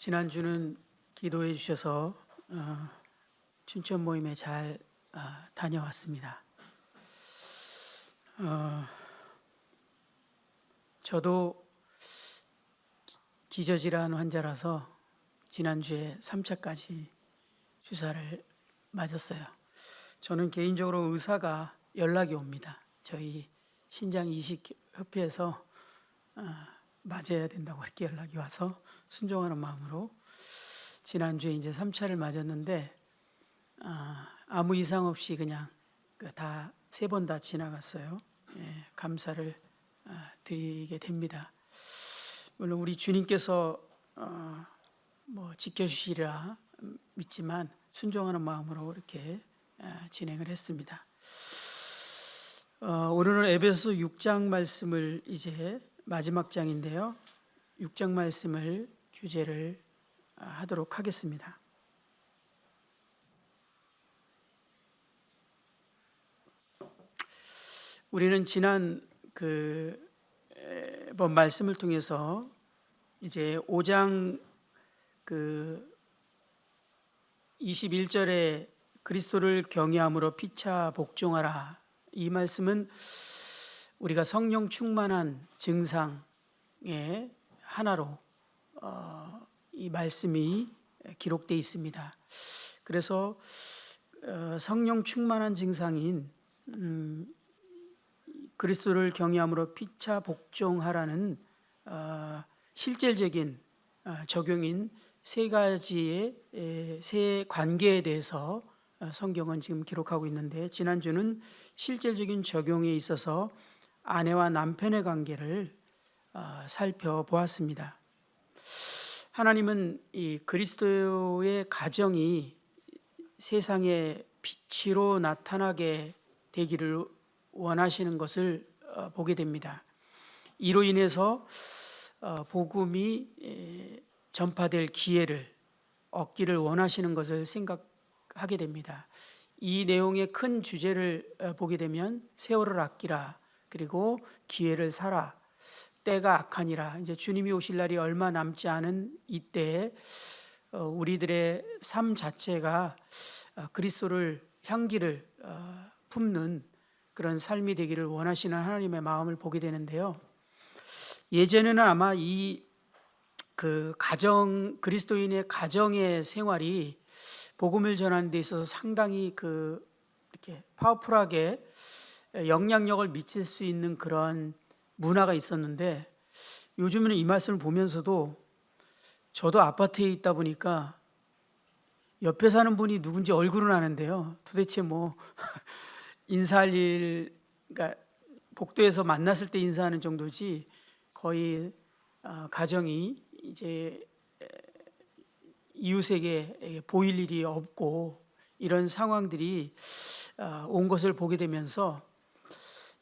지난주는 기도해 주셔서 춘천 모임에 잘 다녀왔습니다. 저도 기저질환 환자라서 지난주에 3차까지 주사를 맞았어요. 저는 개인적으로 의사가 연락이 옵니다. 저희 신장이식협회에서 맞아야 된다고 이렇게 연락이 와서 순종하는 마음으로 지난주에 이제 3차를 맞았는데 아무 이상 없이 그냥 다 3번 다 지나갔어요. 감사를 드리게 됩니다. 물론 우리 주님께서 지켜주시리라 믿지만 순종하는 마음으로 이렇게 진행을 했습니다. 오늘은 에베소 6장 말씀을 이제 마지막 장인데요. 6장 말씀을 교제를 하도록 하겠습니다. 우리는 지난 번 말씀을 통해서 이제 5장 21절에 그리스도를 경외함으로 피차 복종하라, 이 말씀은 우리가 성령 충만한 증상의 하나로 이 말씀이 기록되어 있습니다. 그래서 성령 충만한 증상인 그리스도를 경외함으로 피차 복종하라는 실질적인 적용인 세 가지의 세 관계에 대해서 성경은 지금 기록하고 있는데, 지난주는 실질적인 적용에 있어서 아내와 남편의 관계를 살펴보았습니다. 하나님은 이 그리스도의 가정이 세상의 빛으로 나타나게 되기를 원하시는 것을 보게 됩니다. 이로 인해서 복음이 전파될 기회를 얻기를 원하시는 것을 생각하게 됩니다. 이 내용의 큰 주제를 보게 되면 세월을 아끼라, 그리고 기회를 사라, 때가 악하니라. 이제 주님이 오실 날이 얼마 남지 않은 이때에 우리들의 삶 자체가 그리스도를 향기를 품는 그런 삶이 되기를 원하시는 하나님의 마음을 보게 되는데요. 예전에는 아마 이 그리스도인의 가정의 생활이 복음을 전하는 데 있어서 상당히 이렇게 파워풀하게 영향력을 미칠 수 있는 그런 문화가 있었는데, 요즘에는 이 말씀을 보면서도 저도 아파트에 있다 보니까 옆에 사는 분이 누군지 얼굴은 아는데요, 도대체 인사할 일, 그러니까 복도에서 만났을 때 인사하는 정도지 거의 가정이 이제 이웃에게 보일 일이 없고, 이런 상황들이 온 것을 보게 되면서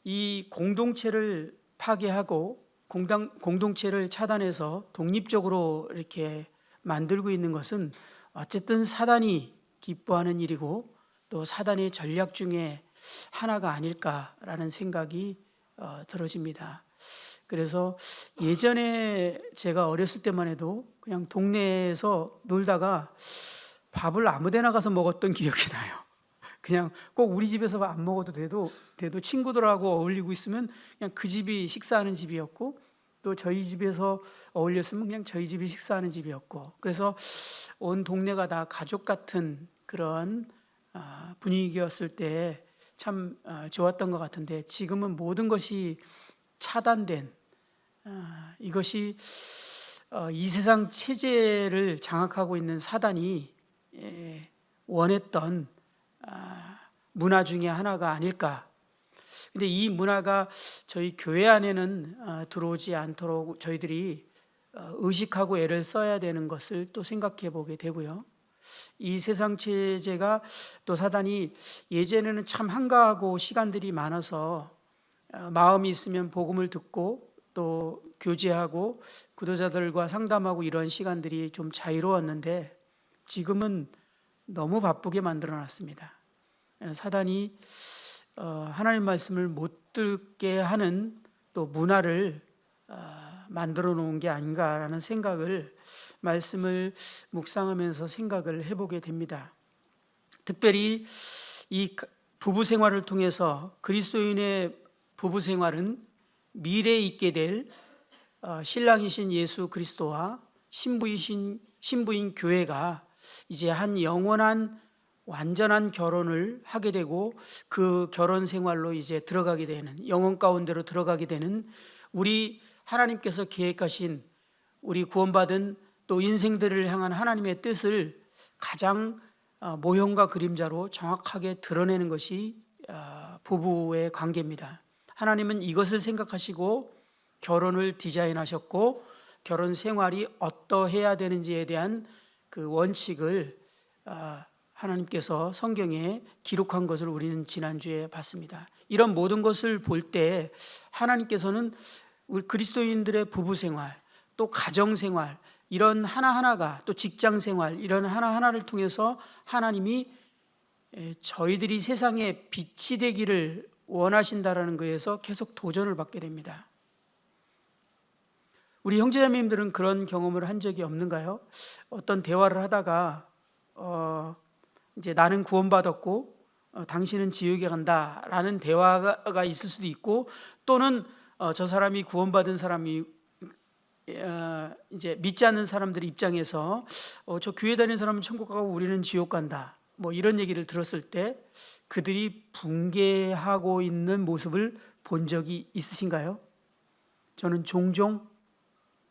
이 공동체를 파괴하고 공동체를 차단해서 독립적으로 이렇게 만들고 있는 것은 어쨌든 사단이 기뻐하는 일이고 또 사단의 전략 중에 하나가 아닐까라는 생각이 들어집니다. 그래서 예전에 제가 어렸을 때만 해도 그냥 동네에서 놀다가 밥을 아무 데나 가서 먹었던 기억이 나요. 그냥 꼭 우리 집에서 안 먹어도 돼도 친구들하고 어울리고 있으면 그냥 그 집이 식사하는 집이었고, 또 저희 집에서 어울렸으면 그냥 저희 집이 식사하는 집이었고, 그래서 온 동네가 다 가족 같은 그런 분위기였을 때 참 좋았던 것 같은데, 지금은 모든 것이 차단된, 이것이 이 세상 체제를 장악하고 있는 사단이 원했던 문화 중에 하나가 아닐까. 근데 이 문화가 저희 교회 안에는 들어오지 않도록 저희들이 의식하고 애를 써야 되는 것을 또 생각해 보게 되고요. 이 세상 체제가 또 사단이 예전에는 참 한가하고 시간들이 많아서 마음이 있으면 복음을 듣고 또 교제하고 구도자들과 상담하고 이런 시간들이 좀 자유로웠는데, 지금은 너무 바쁘게 만들어 놨습니다. 사단이 하나님 말씀을 못 듣게 하는 또 문화를 만들어 놓은 게 아닌가라는 생각을 말씀을 묵상하면서 생각을 해보게 됩니다. 특별히 이 부부 생활을 통해서 그리스도인의 부부 생활은 미래에 있게 될 신랑이신 예수 그리스도와 신부인 교회가 이제 한 영원한 완전한 결혼을 하게 되고 그 결혼 생활로 이제 들어가게 되는, 영혼 가운데로 들어가게 되는, 우리 하나님께서 계획하신 우리 구원받은 또 인생들을 향한 하나님의 뜻을 가장 모형과 그림자로 정확하게 드러내는 것이 부부의 관계입니다. 하나님은 이것을 생각하시고 결혼을 디자인하셨고, 결혼 생활이 어떠해야 되는지에 대한 그 원칙을 하나님께서 성경에 기록한 것을 우리는 지난주에 봤습니다. 이런 모든 것을 볼 때 하나님께서는 우리 그리스도인들의 부부 생활, 또 가정 생활, 이런 하나하나가, 또 직장 생활, 이런 하나하나를 통해서 하나님이 저희들이 세상에 빛이 되기를 원하신다라는 것에서 계속 도전을 받게 됩니다. 우리 형제자매님들은 그런 경험을 한 적이 없는가요? 어떤 대화를 하다가 이제 나는 구원받았고 당신은 지옥에 간다라는 대화가 있을 수도 있고, 또는 저 사람이 구원받은 사람이 이제 믿지 않는 사람들 입장에서 저 교회 다니는 사람은 천국 가고 우리는 지옥 간다, 뭐 이런 얘기를 들었을 때 그들이 붕괴하고 있는 모습을 본 적이 있으신가요? 저는 종종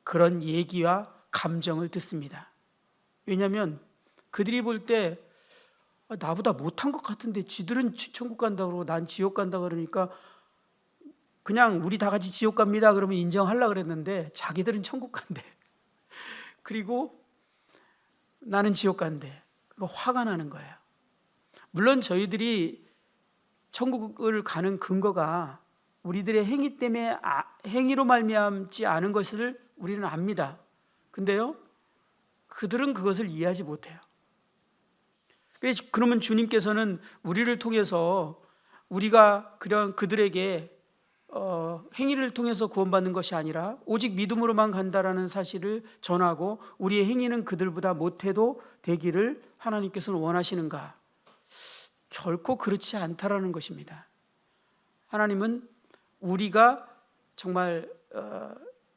그런 얘기와 감정을 듣습니다. 왜냐하면 그들이 볼 때 나보다 못한 것 같은데 지들은 천국 간다고 그러고 난 지옥 간다고 그러니까 그냥 우리 다 같이 지옥 갑니다 그러면 인정하려고 그랬는데 자기들은 천국 간대. 그리고 나는 지옥 간대. 그거 화가 나는 거예요. 물론 저희들이 천국을 가는 근거가 우리들의 행위 때문에 행위로 말미암지 않은 것을 우리는 압니다. 근데요, 그들은 그것을 이해하지 못해요. 그러면 주님께서는 우리를 통해서 우리가 그들에게 행위를 통해서 구원받는 것이 아니라 오직 믿음으로만 간다라는 사실을 전하고, 우리의 행위는 그들보다 못해도 되기를 하나님께서는 원하시는가? 결코 그렇지 않다라는 것입니다. 하나님은 우리가 정말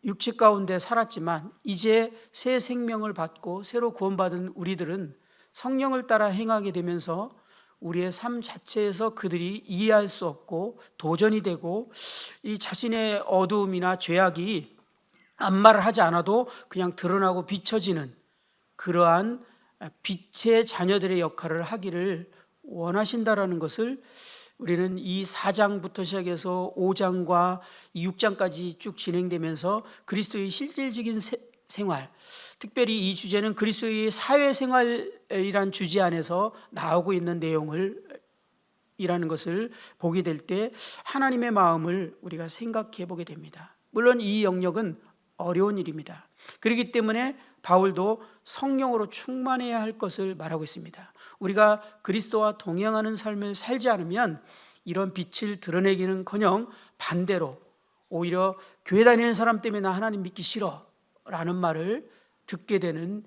육체 가운데 살았지만 이제 새 생명을 받고 새로 구원받은 우리들은 성령을 따라 행하게 되면서 우리의 삶 자체에서 그들이 이해할 수 없고 도전이 되고, 이 자신의 어두움이나 죄악이 아무 말을 하지 않아도 그냥 드러나고 비춰지는 그러한 빛의 자녀들의 역할을 하기를 원하신다라는 것을 우리는 이 4장부터 시작해서 5장과 6장까지 쭉 진행되면서 그리스도의 실질적인 생활, 특별히 이 주제는 그리스도의 사회생활이란 주제 안에서 나오고 있는 내용을 이라는 것을 보게 될 때 하나님의 마음을 우리가 생각해 보게 됩니다. 물론 이 영역은 어려운 일입니다. 그렇기 때문에 바울도 성령으로 충만해야 할 것을 말하고 있습니다. 우리가 그리스도와 동행하는 삶을 살지 않으면 이런 빛을 드러내기는커녕 반대로 오히려 교회 다니는 사람 때문에 나 하나님 믿기 싫어 라는 말을 듣게 되는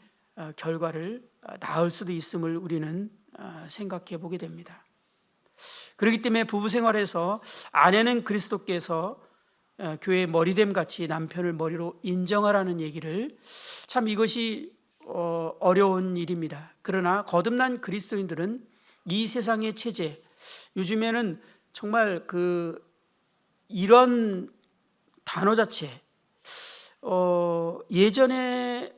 결과를 낳을 수도 있음을 우리는 생각해 보게 됩니다. 그렇기 때문에 부부 생활에서 아내는 그리스도께서 교회의 머리됨 같이 남편을 머리로 인정하라는 얘기를, 참 이것이 어려운 일입니다. 그러나 거듭난 그리스도인들은 이 세상의 체제, 요즘에는 정말 이런 단어 자체, 예전에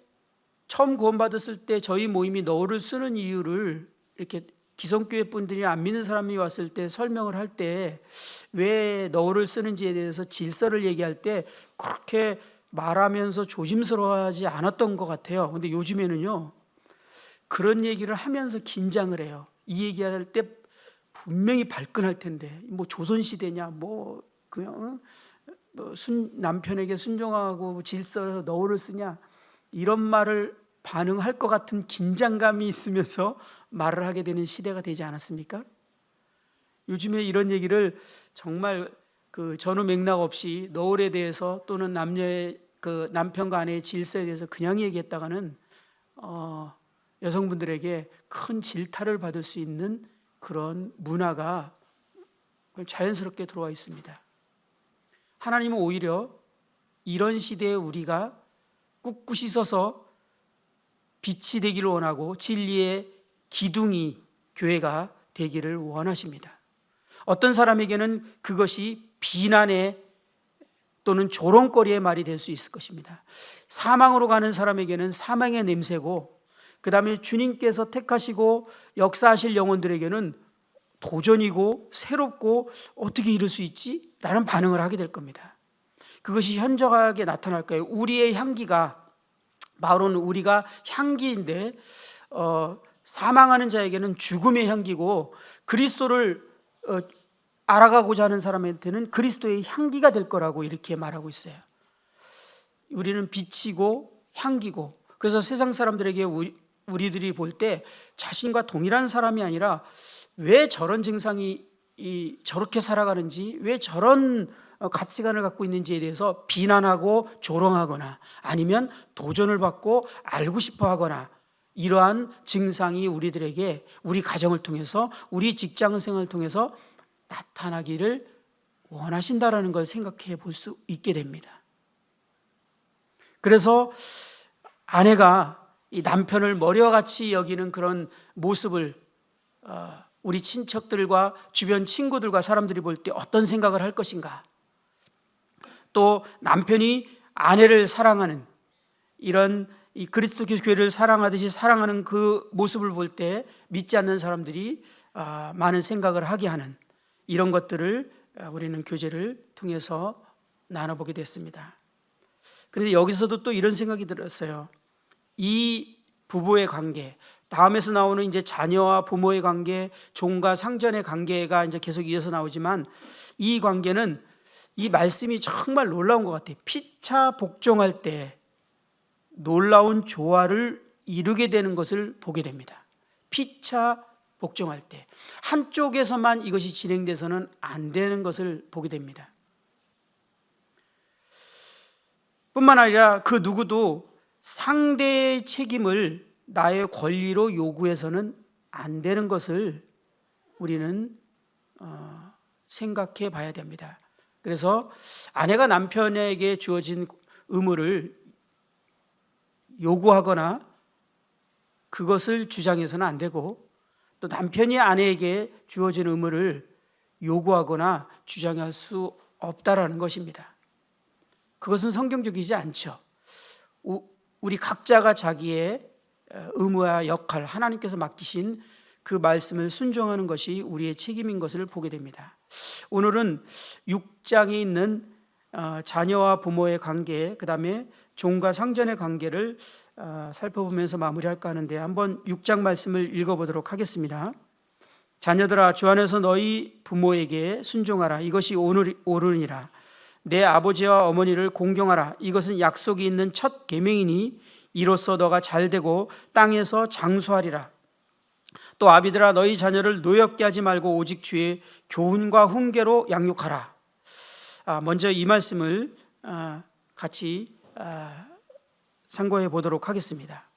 처음 구원받았을 때 저희 모임이 너를 쓰는 이유를 이렇게 기성교회 분들이 안 믿는 사람이 왔을 때 설명을 할 때 왜 너를 쓰는지에 대해서 질서를 얘기할 때 그렇게 말하면서 조심스러워하지 않았던 것 같아요. 근데 요즘에는요, 그런 얘기를 하면서 긴장을 해요. 이 얘기할 때 분명히 발끈할 텐데, 뭐 조선시대냐, 뭐 그냥 남편에게 순종하고 질서 너를 쓰냐, 이런 말을 반응할 것 같은 긴장감이 있으면서 말을 하게 되는 시대가 되지 않았습니까? 요즘에 이런 얘기를 정말 전후 맥락 없이 너울에 대해서 또는 남녀의 남편과 아내의 질서에 대해서 그냥 얘기했다가는 여성분들에게 큰 질타를 받을 수 있는 그런 문화가 자연스럽게 들어와 있습니다. 하나님은 오히려 이런 시대에 우리가 꿋꿋이 서서 빛이 되기를 원하고 진리의 기둥이 교회가 되기를 원하십니다. 어떤 사람에게는 그것이 비난의 또는 조롱거리의 말이 될 수 있을 것입니다. 사망으로 가는 사람에게는 사망의 냄새고, 그 다음에 주님께서 택하시고 역사하실 영혼들에게는 도전이고 새롭고 어떻게 이럴 수 있지? 라는 반응을 하게 될 겁니다. 그것이 현저하게 나타날 거예요. 우리의 향기가, 바로는 우리가 향기인데 사망하는 자에게는 죽음의 향기고, 그리스도를 알아가고자 하는 사람한테는 그리스도의 향기가 될 거라고 이렇게 말하고 있어요. 우리는 빛이고 향기고, 그래서 세상 사람들에게 우리들이 볼 때 자신과 동일한 사람이 아니라 왜 저런 증상이 저렇게 살아가는지, 왜 저런 가치관을 갖고 있는지에 대해서 비난하고 조롱하거나 아니면 도전을 받고 알고 싶어 하거나, 이러한 증상이 우리들에게 우리 가정을 통해서, 우리 직장 생활을 통해서 나타나기를 원하신다라는 걸 생각해 볼 수 있게 됩니다. 그래서 아내가 이 남편을 머리와 같이 여기는 그런 모습을 우리 친척들과 주변 친구들과 사람들이 볼 때 어떤 생각을 할 것인가, 또 남편이 아내를 사랑하는 이런 이 그리스도 교회를 사랑하듯이 사랑하는 그 모습을 볼 때 믿지 않는 사람들이 많은 생각을 하게 하는 이런 것들을 우리는 교제를 통해서 나눠보게 됐습니다. 그런데 여기서도 또 이런 생각이 들었어요. 이 부부의 관계, 다음에서 나오는 이제 자녀와 부모의 관계, 종과 상전의 관계가 이제 계속 이어서 나오지만, 이 관계는 이 말씀이 정말 놀라운 것 같아요. 피차 복종할 때 놀라운 조화를 이루게 되는 것을 보게 됩니다. 피차 복종할 때 한쪽에서만 이것이 진행돼서는 안 되는 것을 보게 됩니다. 뿐만 아니라 그 누구도 상대의 책임을 나의 권리로 요구해서는 안 되는 것을 우리는 생각해 봐야 됩니다. 그래서 아내가 남편에게 주어진 의무를 요구하거나 그것을 주장해서는 안 되고, 또 남편이 아내에게 주어진 의무를 요구하거나 주장할 수 없다라는 것입니다. 그것은 성경적이지 않죠. 우리 각자가 자기의 의무와 역할, 하나님께서 맡기신 그 말씀을 순종하는 것이 우리의 책임인 것을 보게 됩니다. 오늘은 6장에 있는 자녀와 부모의 관계, 그 다음에 종과 상전의 관계를 살펴보면서 마무리할까 하는데, 한번 6장 말씀을 읽어보도록 하겠습니다. 자녀들아, 주 안에서 너희 부모에게 순종하라. 이것이 옳으니라. 내 아버지와 어머니를 공경하라. 이것은 약속이 있는 첫 계명이니 이로써 너가 잘되고 땅에서 장수하리라. 또 아비들아, 너희 자녀를 노엽게 하지 말고 오직 주의 교훈과 훈계로 양육하라. 먼저 이 말씀을 같이 상고해 보도록 하겠습니다.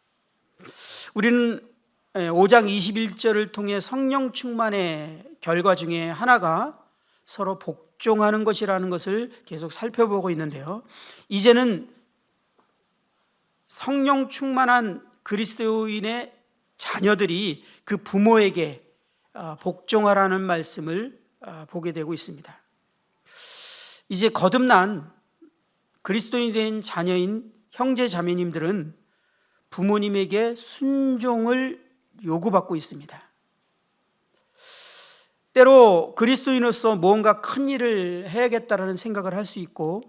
우리는 5장 21절을 통해 성령 충만의 결과 중에 하나가 서로 복종하는 것이라는 것을 계속 살펴보고 있는데요, 이제는 성령 충만한 그리스도인의 자녀들이 그 부모에게 복종하라는 말씀을 보게 되고 있습니다. 이제 거듭난 그리스도인이 된 자녀인 형제 자매님들은 부모님에게 순종을 요구받고 있습니다. 때로 그리스도인으로서 무언가 큰 일을 해야겠다라는 생각을 할 수 있고,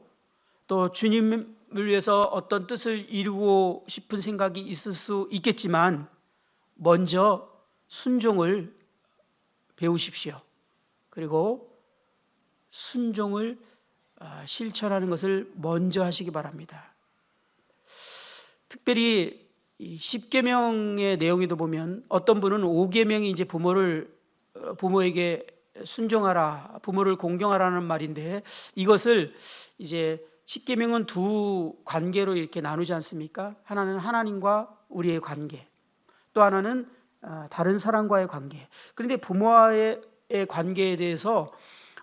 또 주님을 위해서 어떤 뜻을 이루고 싶은 생각이 있을 수 있겠지만, 먼저 순종을 배우십시오. 그리고 순종을 실천하는 것을 먼저 하시기 바랍니다. 특별히 이 10계명의 내용에도 보면 어떤 분은 5계명이 이제 부모에게 순종하라, 부모를 공경하라는 말인데, 이것을 이제 10계명은 두 관계로 이렇게 나누지 않습니까? 하나는 하나님과 우리의 관계, 또 하나는 다른 사람과의 관계. 그런데 부모와의 관계에 대해서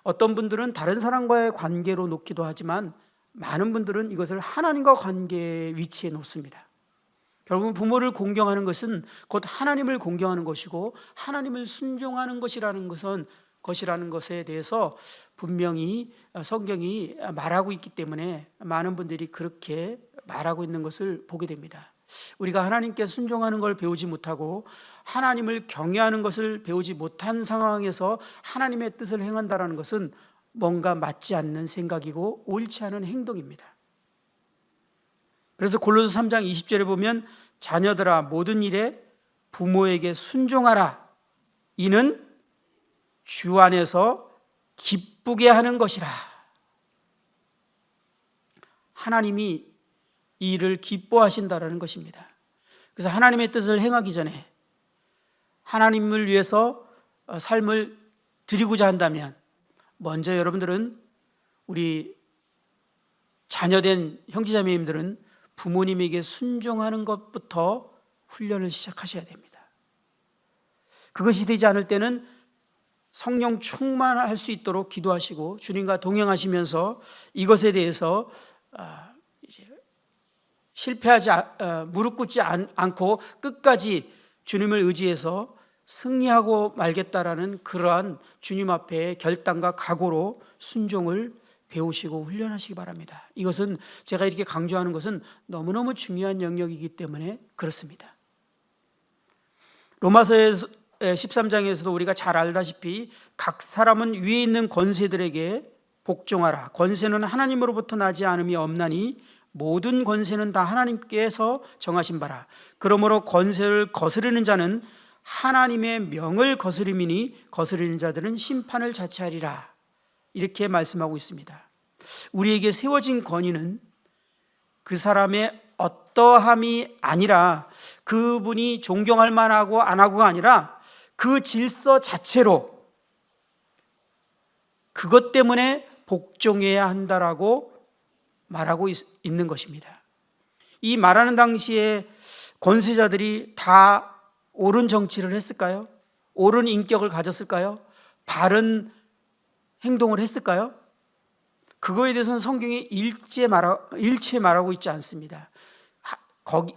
어떤 분들은 다른 사람과의 관계로 놓기도 하지만 많은 분들은 이것을 하나님과 관계의 위치에 놓습니다. 결국은 부모를 공경하는 것은 곧 하나님을 공경하는 것이고 하나님을 순종하는 것이라는 것에 대해서 분명히 성경이 말하고 있기 때문에 많은 분들이 그렇게 말하고 있는 것을 보게 됩니다. 우리가 하나님께 순종하는 걸 배우지 못하고 하나님을 경외하는 것을 배우지 못한 상황에서 하나님의 뜻을 행한다는 것은 뭔가 맞지 않는 생각이고 옳지 않은 행동입니다. 그래서 골로새 3장 20절에 보면 자녀들아 모든 일에 부모에게 순종하라. 이는 주 안에서 기쁘게 하는 것이라. 하나님이 이 일을 기뻐하신다라는 것입니다. 그래서 하나님의 뜻을 행하기 전에 하나님을 위해서 삶을 드리고자 한다면 먼저 여러분들은, 우리 자녀된 형제자매님들은 부모님에게 순종하는 것부터 훈련을 시작하셔야 됩니다. 그것이 되지 않을 때는 성령 충만할 수 있도록 기도하시고 주님과 동행하시면서 이것에 대해서 무릎 꿇지 않고 끝까지 주님을 의지해서 승리하고 말겠다라는 그러한 주님 앞에 결단과 각오로 순종을 배우시고 훈련하시기 바랍니다. 이것은 제가 이렇게 강조하는 것은 너무너무 중요한 영역이기 때문에 그렇습니다. 로마서의 13장에서도 우리가 잘 알다시피 각 사람은 위에 있는 권세들에게 복종하라. 권세는 하나님으로부터 나지 않음이 없나니 모든 권세는 다 하나님께서 정하신 바라. 그러므로 권세를 거스르는 자는 하나님의 명을 거스림이니 거스르는 자들은 심판을 자체하리라. 이렇게 말씀하고 있습니다. 우리에게 세워진 권위는 그 사람의 어떠함이 아니라, 그분이 존경할 만하고 안 하고가 아니라 그 질서 자체로 그것 때문에 복종해야 한다라고 말하고 있는 것입니다. 이 말하는 당시에 권세자들이 다 옳은 정치를 했을까요? 옳은 인격을 가졌을까요? 바른 행동을 했을까요? 그거에 대해서는 성경이 일체 말하고 있지 않습니다.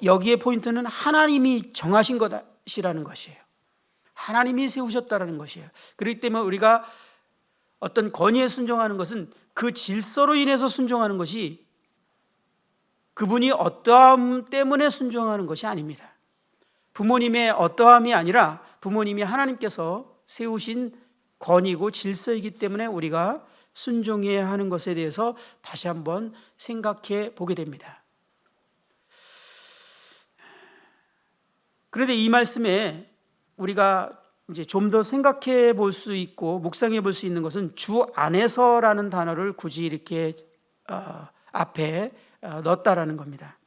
여기에 포인트는 하나님이 정하신 것이라는 것이에요. 하나님이 세우셨다는 것이에요. 그렇기 때문에 우리가 어떤 권위에 순종하는 것은 그 질서로 인해서 순종하는 것이, 그분이 어떠함 때문에 순종하는 것이 아닙니다. 부모님의 어떠함이 아니라 부모님이 하나님께서 세우신 권위고 질서이기 때문에 우리가 순종해야 하는 것에 대해서 다시 한번 생각해 보게 됩니다. 그런데 이 말씀에 우리가 이제 좀 더 생각해 볼 수 있고 묵상해 볼 수 있는 것은 주 안에서라는 단어를 굳이 이렇게 앞에 넣었다라는 겁니다.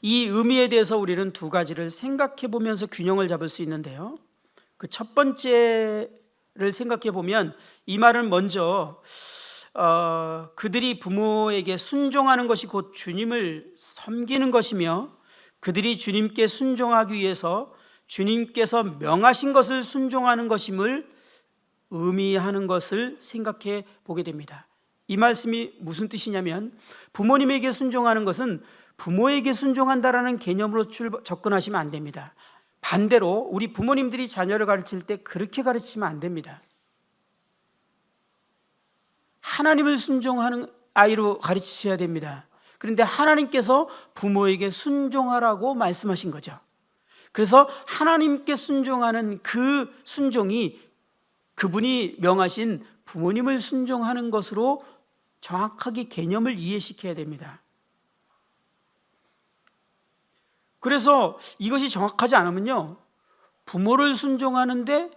이 의미에 대해서 우리는 두 가지를 생각해 보면서 균형을 잡을 수 있는데요. 그 첫 번째를 생각해 보면 이 말은 먼저 그들이 부모에게 순종하는 것이 곧 주님을 섬기는 것이며, 그들이 주님께 순종하기 위해서 주님께서 명하신 것을 순종하는 것임을 의미하는 것을 생각해 보게 됩니다. 이 말씀이 무슨 뜻이냐면, 부모님에게 순종하는 것은 부모에게 순종한다라는 개념으로 접근하시면 안 됩니다. 반대로 우리 부모님들이 자녀를 가르칠 때 그렇게 가르치면 안 됩니다. 하나님을 순종하는 아이로 가르치셔야 됩니다. 그런데 하나님께서 부모에게 순종하라고 말씀하신 거죠. 그래서 하나님께 순종하는 그 순종이 그분이 명하신 부모님을 순종하는 것으로 정확하게 개념을 이해시켜야 됩니다. 그래서 이것이 정확하지 않으면요, 부모를 순종하는데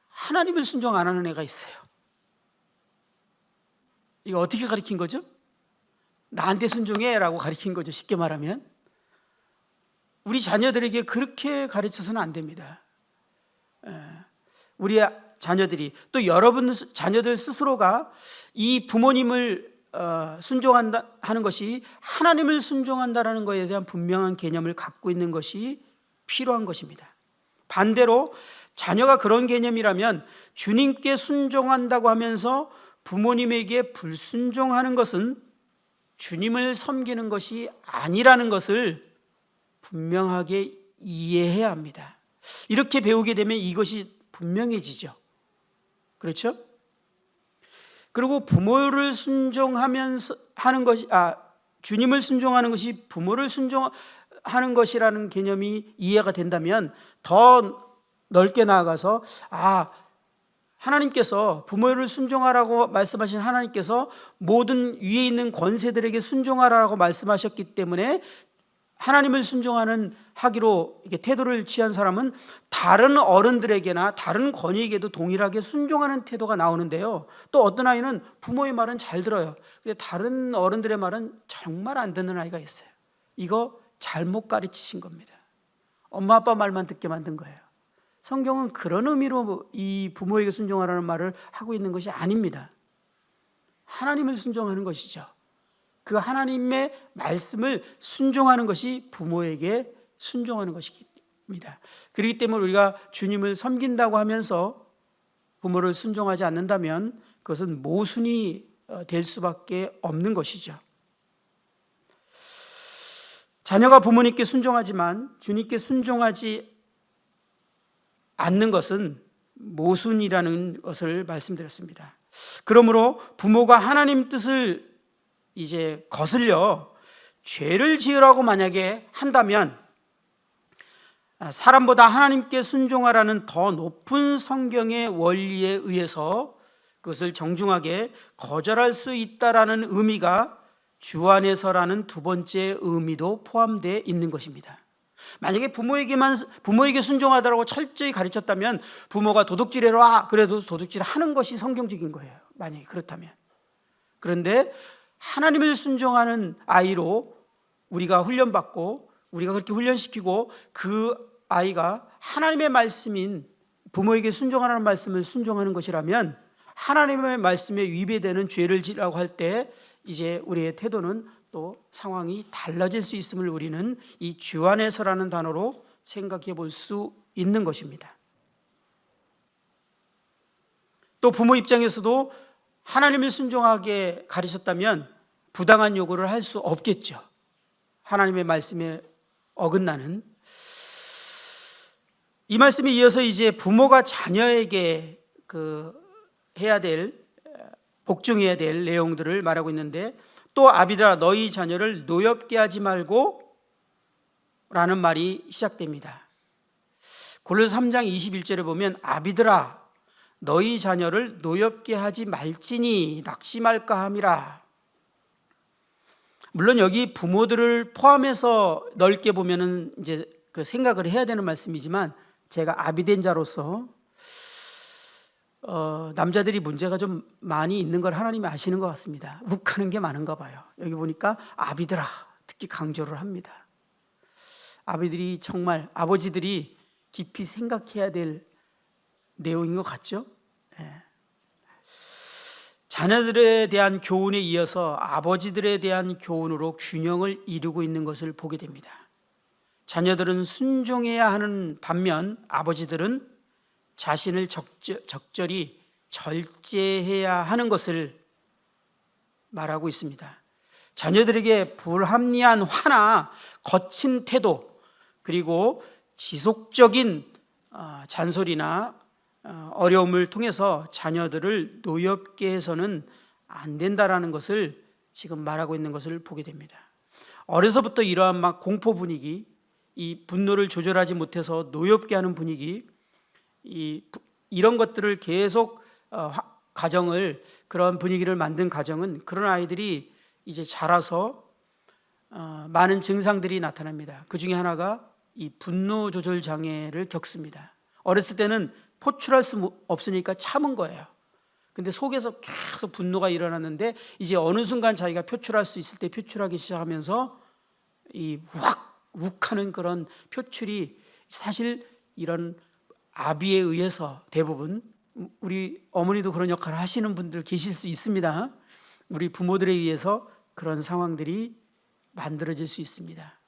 하나님을 순종 안 하는 애가 있어요. 이거 어떻게 가르친 거죠? 나한테 순종해 라고 가르친 거죠. 쉽게 말하면 우리 자녀들에게 그렇게 가르쳐서는 안 됩니다. 우리 자녀들이, 또 여러분 자녀들 스스로가 이 부모님을 순종한다 하는 것이 하나님을 순종한다라는 것에 대한 분명한 개념을 갖고 있는 것이 필요한 것입니다. 반대로 자녀가 그런 개념이라면 주님께 순종한다고 하면서 부모님에게 불순종하는 것은 주님을 섬기는 것이 아니라는 것을 분명하게 이해해야 합니다. 이렇게 배우게 되면 이것이 분명해지죠. 그렇죠? 그리고 부모를 순종하면서 하는 것이 주님을 순종하는 것이 부모를 순종하는 것이라는 개념이 이해가 된다면 더 넓게 나아가서 하나님께서 부모를 순종하라고 말씀하신 하나님께서 모든 위에 있는 권세들에게 순종하라고 말씀하셨기 때문에 하나님을 순종하는 하기로 이렇게 태도를 취한 사람은 다른 어른들에게나 다른 권위에게도 동일하게 순종하는 태도가 나오는데요. 또 어떤 아이는 부모의 말은 잘 들어요. 근데 다른 어른들의 말은 정말 안 듣는 아이가 있어요. 이거 잘못 가르치신 겁니다. 엄마 아빠 말만 듣게 만든 거예요. 성경은 그런 의미로 이 부모에게 순종하라는 말을 하고 있는 것이 아닙니다. 하나님을 순종하는 것이죠. 그 하나님의 말씀을 순종하는 것이 부모에게 순종하는 것입니다. 그렇기 때문에 우리가 주님을 섬긴다고 하면서 부모를 순종하지 않는다면 그것은 모순이 될 수밖에 없는 것이죠. 자녀가 부모님께 순종하지만 주님께 순종하지 않는 것은 모순이라는 것을 말씀드렸습니다. 그러므로 부모가 하나님 뜻을 이제 거슬려 죄를 지으라고 만약에 한다면 사람보다 하나님께 순종하라는 더 높은 성경의 원리에 의해서 그것을 정중하게 거절할 수 있다라는 의미가 주 안에서라는 두 번째 의미도 포함되어 있는 것입니다. 만약에 부모에게 순종하라고 철저히 가르쳤다면 부모가 도둑질해라 그래도 도둑질 하는 것이 성경적인 거예요. 만약에 그렇다면. 그런데 하나님을 순종하는 아이로 우리가 훈련받고 우리가 그렇게 훈련시키고 그 아이가 하나님의 말씀인 부모에게 순종하라는 말씀을 순종하는 것이라면 하나님의 말씀에 위배되는 죄를 지라고 할 때 이제 우리의 태도는 또 상황이 달라질 수 있음을 우리는 이 주 안에서라는 단어로 생각해 볼 수 있는 것입니다. 또 부모 입장에서도 하나님을 순종하게 가르쳤다면 부당한 요구를 할 수 없겠죠. 하나님의 말씀에 어긋나는 이 말씀에 이어서 이제 부모가 자녀에게 복종해야 될 내용들을 말하고 있는데 또 아비들아 너희 자녀를 노엽게 하지 말고 라는 말이 시작됩니다. 골로새 3장 21절에 보면 아비들아 너희 자녀를 노엽게 하지 말지니 낙심할까 함이라. 물론 여기 부모들을 포함해서 넓게 보면은 이제 그 생각을 해야 되는 말씀이지만 제가 아비된 자로서 남자들이 문제가 좀 많이 있는 걸 하나님이 아시는 것 같습니다. 욱하는 게 많은가 봐요. 여기 보니까 아비들아 특히 강조를 합니다. 아비들이 정말 아버지들이 깊이 생각해야 될 내용인 것 같죠? 네. 자녀들에 대한 교훈에 이어서 아버지들에 대한 교훈으로 균형을 이루고 있는 것을 보게 됩니다. 자녀들은 순종해야 하는 반면 아버지들은 자신을 적절히 절제해야 하는 것을 말하고 있습니다. 자녀들에게 불합리한 화나 거친 태도 그리고 지속적인 잔소리나 어려움을 통해서 자녀들을 노엽게 해서는 안 된다라는 것을 지금 말하고 있는 것을 보게 됩니다. 어려서부터 이러한 막 공포 분위기, 이 분노를 조절하지 못해서 노엽게 하는 분위기, 이런 것들을 계속 가정을 그런 분위기를 만든 가정은 그런 아이들이 이제 자라서 많은 증상들이 나타납니다. 그 중에 하나가 이 분노 조절 장애를 겪습니다. 어렸을 때는 포출할 수 없으니까 참은 거예요. 근데 속에서 계속 분노가 일어났는데 이제 어느 순간 자기가 표출할 수 있을 때 표출하기 시작하면서 이 욱하는 그런 표출이 사실 이런 아비에 의해서 대부분 우리 어머니도 그런 역할을 하시는 분들 계실 수 있습니다. 우리 부모들에 의해서 그런 상황들이 만들어질 수 있습니다.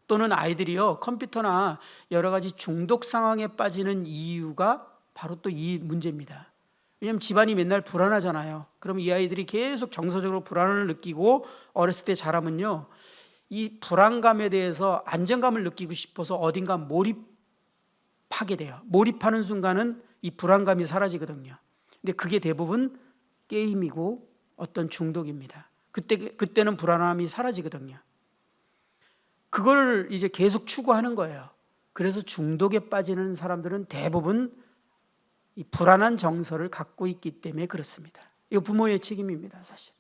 또는 아이들이요, 컴퓨터나 여러 가지 중독 상황에 빠지는 이유가 바로 또 이 문제입니다. 왜냐하면 집안이 맨날 불안하잖아요. 그럼 이 아이들이 계속 정서적으로 불안을 느끼고 어렸을 때 자라면요, 이 불안감에 대해서 안정감을 느끼고 싶어서 어딘가 몰입하게 돼요. 몰입하는 순간은 이 불안감이 사라지거든요. 근데 그게 대부분 게임이고 어떤 중독입니다. 그때는 불안함이 사라지거든요. 그걸 이제 계속 추구하는 거예요. 그래서 중독에 빠지는 사람들은 대부분 이 불안한 정서를 갖고 있기 때문에 그렇습니다. 이거 부모의 책임입니다, 사실.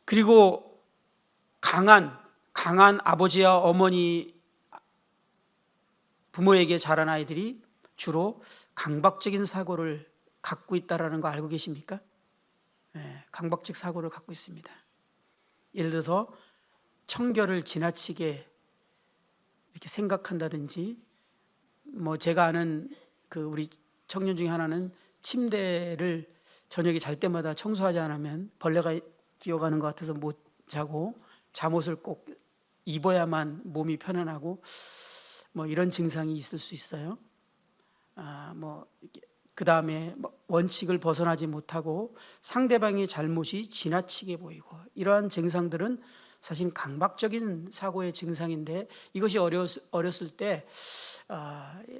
그리고 강한 아버지와 어머니, 부모에게 자란 아이들이 주로 강박적인 사고를 갖고 있다는 거 알고 계십니까? 네, 강박적 사고를 갖고 있습니다. 예를 들어서 청결을 지나치게 이렇게 생각한다든지, 뭐 제가 아는 그 우리 청년 중에 하나는 침대를 저녁에 잘 때마다 청소하지 않으면 벌레가 기어가는 것 같아서 못 자고 잠옷을 꼭 입어야만 몸이 편안하고 뭐 이런 증상이 있을 수 있어요. 그 다음에 원칙을 벗어나지 못하고 상대방의 잘못이 지나치게 보이고, 이러한 증상들은 사실 강박적인 사고의 증상인데, 이것이 어렸을 때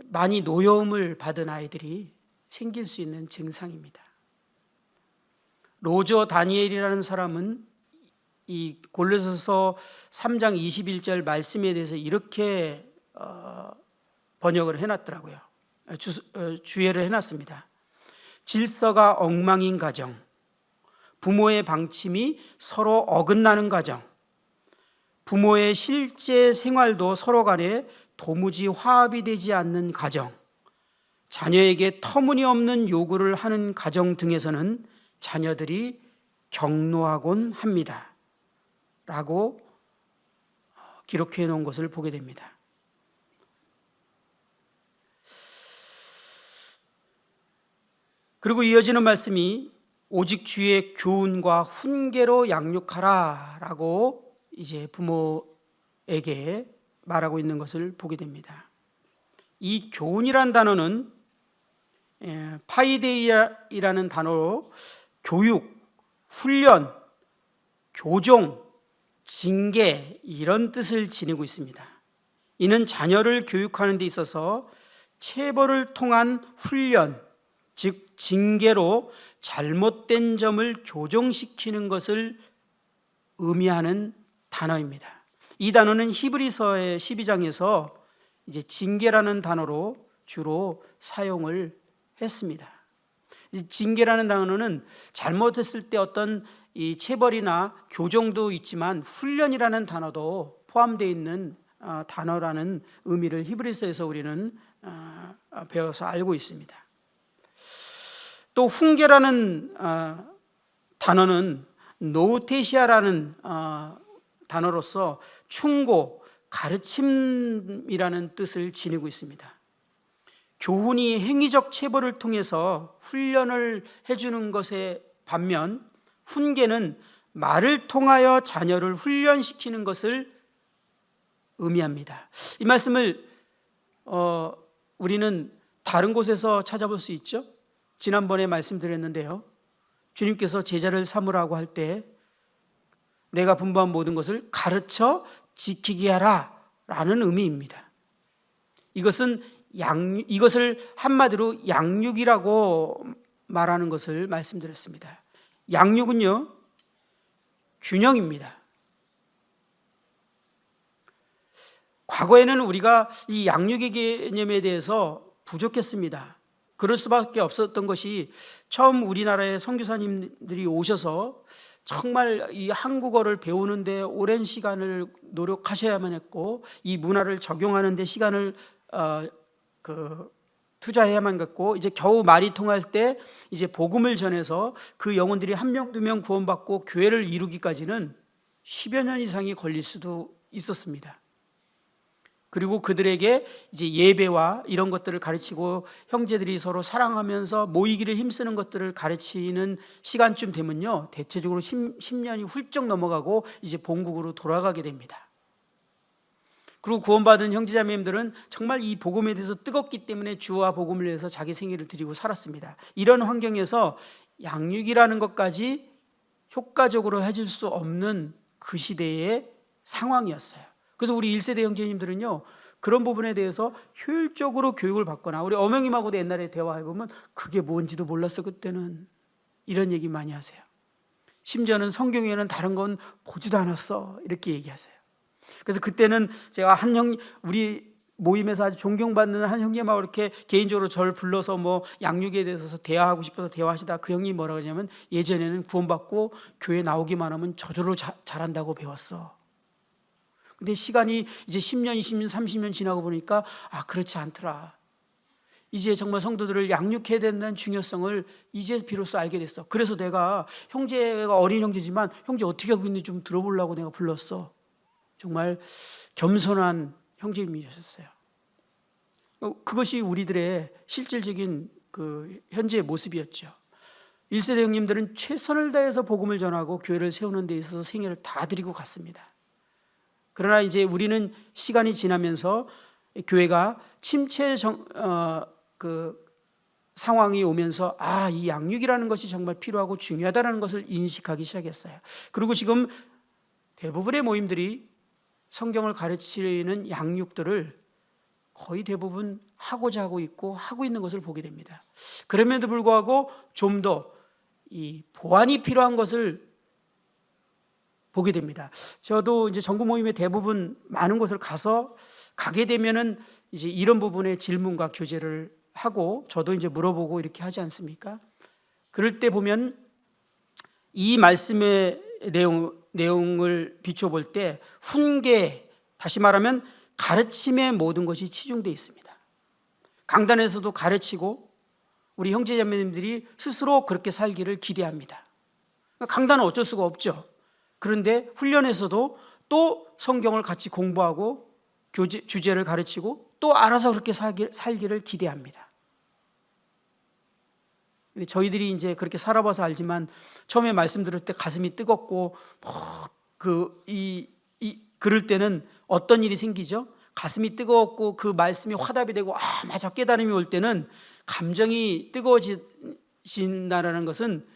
많이 노여움을 받은 아이들이 생길 수 있는 증상입니다. 로저 다니엘이라는 사람은 이 골로새서 3장 21절 말씀에 대해서 이렇게 번역을 해놨더라고요. 주예를 해놨습니다. 질서가 엉망인 가정, 부모의 방침이 서로 어긋나는 가정, 부모의 실제 생활도 서로 간에 도무지 화합이 되지 않는 가정, 자녀에게 터무니없는 요구를 하는 가정 등에서는 자녀들이 경노하곤 합니다 라고 기록해 놓은 것을 보게 됩니다. 그리고 이어지는 말씀이 오직 주의 교훈과 훈계로 양육하라 라고 이제 부모에게 말하고 있는 것을 보게 됩니다. 이 교훈이란 단어는 파이데이라는 단어로 교육, 훈련, 교종, 징계 이런 뜻을 지니고 있습니다. 이는 자녀를 교육하는 데 있어서 체벌을 통한 훈련, 즉 징계로 잘못된 점을 교정시키는 것을 의미하는 단어입니다. 이 단어는 히브리서의 12장에서 이제 징계라는 단어로 주로 사용을 했습니다. 이 징계라는 단어는 잘못했을 때 어떤 이 체벌이나 교정도 있지만 훈련이라는 단어도 포함되어 있는 단어라는 의미를 히브리서에서 우리는 배워서 알고 있습니다. 또 훈계라는 단어는 노테시아라는 단어로서 충고, 가르침이라는 뜻을 지니고 있습니다. 교훈이 행위적 체벌을 통해서 훈련을 해주는 것에 반면 훈계는 말을 통하여 자녀를 훈련시키는 것을 의미합니다. 이 말씀을 우리는 다른 곳에서 찾아볼 수 있죠. 지난번에 말씀드렸는데요, 주님께서 제자를 삼으라고 할 때 내가 분부한 모든 것을 가르쳐 지키게 하라 라는 의미입니다. 이것을 한마디로 양육이라고 말하는 것을 말씀드렸습니다. 양육은요, 균형입니다. 과거에는 우리가 이 양육의 개념에 대해서 부족했습니다. 그럴 수밖에 없었던 것이, 처음 우리나라에 선교사님들이 오셔서 정말 이 한국어를 배우는데 오랜 시간을 노력하셔야만 했고, 이 문화를 적용하는 데 시간을 투자해야만 했고, 이제 겨우 말이 통할 때 이제 복음을 전해서 그 영혼들이 한 명, 두 명 구원받고 교회를 이루기까지는 10여 년 이상이 걸릴 수도 있었습니다. 그리고 그들에게 이제 예배와 이런 것들을 가르치고 형제들이 서로 사랑하면서 모이기를 힘쓰는 것들을 가르치는 시간쯤 되면요, 대체적으로 10년이 훌쩍 넘어가고 이제 본국으로 돌아가게 됩니다. 그리고 구원받은 형제자매님들은 정말 이 복음에 대해서 뜨겁기 때문에 주와 복음을 위해서 자기 생애를 드리고 살았습니다. 이런 환경에서 양육이라는 것까지 효과적으로 해줄 수 없는 그 시대의 상황이었어요. 그래서 우리 1세대 형제님들은요, 그런 부분에 대해서 효율적으로 교육을 받거나, 우리 어머님하고도 옛날에 대화해보면 그게 뭔지도 몰랐어 그때는, 이런 얘기 많이 하세요. 심지어는 성경에는 다른 건 보지도 않았어 이렇게 얘기하세요. 그래서 그때는 제가 우리 모임에서 아주 존경받는 한 형님하고 이렇게 개인적으로 저를 불러서 뭐 양육에 대해서 대화하고 싶어서 대화하시다 그 형님이 뭐라고 하냐면, 예전에는 구원받고 교회 나오기만 하면 저절로 잘한다고 배웠어. 근데 시간이 이제 10년, 20년, 30년 지나고 보니까 그렇지 않더라. 이제 정말 성도들을 양육해야 된다는 중요성을 이제 비로소 알게 됐어. 그래서 내가, 형제가 어린 형제지만 형제 어떻게 하고 있는지 좀 들어보려고 내가 불렀어. 정말 겸손한 형제님이셨어요. 그것이 우리들의 실질적인 그 현재의 모습이었죠. 1세대 형님들은 최선을 다해서 복음을 전하고 교회를 세우는 데 있어서 생애를 다 드리고 갔습니다. 그러나 이제 우리는 시간이 지나면서 교회가 침체 그 상황이 오면서 이 양육이라는 것이 정말 필요하고 중요하다는 것을 인식하기 시작했어요. 그리고 지금 대부분의 모임들이 성경을 가르치는 양육들을 거의 대부분 하고자 하고 있고 하고 있는 것을 보게 됩니다. 그럼에도 불구하고 좀 더 이 보완이 필요한 것을 보게 됩니다. 저도 이제 전국 모임의 대부분 많은 곳을 가게 되면은 이제 이런 부분에 질문과 교제를 하고 저도 이제 물어보고 이렇게 하지 않습니까? 그럴 때 보면 이 말씀의 내용을 비춰볼 때 훈계, 다시 말하면 가르침의 모든 것이 치중되어 있습니다. 강단에서도 가르치고 우리 형제자매님들이 스스로 그렇게 살기를 기대합니다. 강단은 어쩔 수가 없죠. 그런데 훈련에서도 또 성경을 같이 공부하고 주제를 가르치고 또 알아서 그렇게 살기를 기대합니다. 근데 저희들이 이제 그렇게 살아봐서 알지만 처음에 말씀 들을 때 가슴이 뜨겁고 그럴 때는 어떤 일이 생기죠? 가슴이 뜨겁고 그 말씀이 화답이 되고 맞아 깨달음이 올 때는 감정이 뜨거워진다는 것은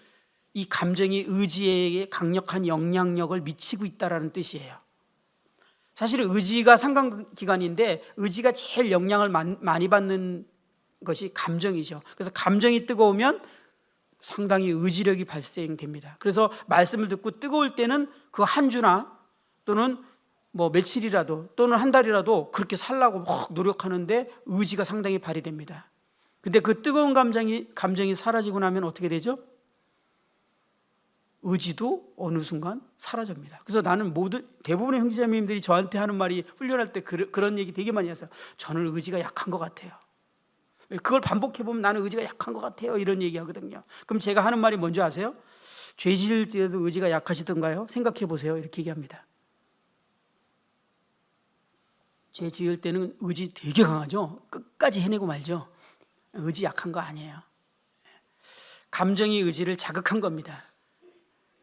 이 감정이 의지에 강력한 영향력을 미치고 있다는 뜻이에요. 사실은 의지가 상관기관인데 의지가 제일 영향을 많이 받는 것이 감정이죠. 그래서 감정이 뜨거우면 상당히 의지력이 발생됩니다. 그래서 말씀을 듣고 뜨거울 때는 그 한 주나 또는 뭐 며칠이라도 또는 한 달이라도 그렇게 살라고 막 노력하는데 의지가 상당히 발휘됩니다. 근데 그 뜨거운 감정이 사라지고 나면 어떻게 되죠? 의지도 어느 순간 사라집니다. 그래서 나는 대부분의 형제자매님들이 저한테 하는 말이, 훈련할 때 그런 얘기 되게 많이 했어요. 저는 의지가 약한 것 같아요. 그걸 반복해보면 나는 의지가 약한 것 같아요, 이런 얘기 하거든요. 그럼 제가 하는 말이 뭔지 아세요? 죄 지을 때도 의지가 약하시던가요? 생각해보세요, 이렇게 얘기합니다. 죄 지을 때는 의지 되게 강하죠. 끝까지 해내고 말죠. 의지 약한 거 아니에요. 감정이 의지를 자극한 겁니다.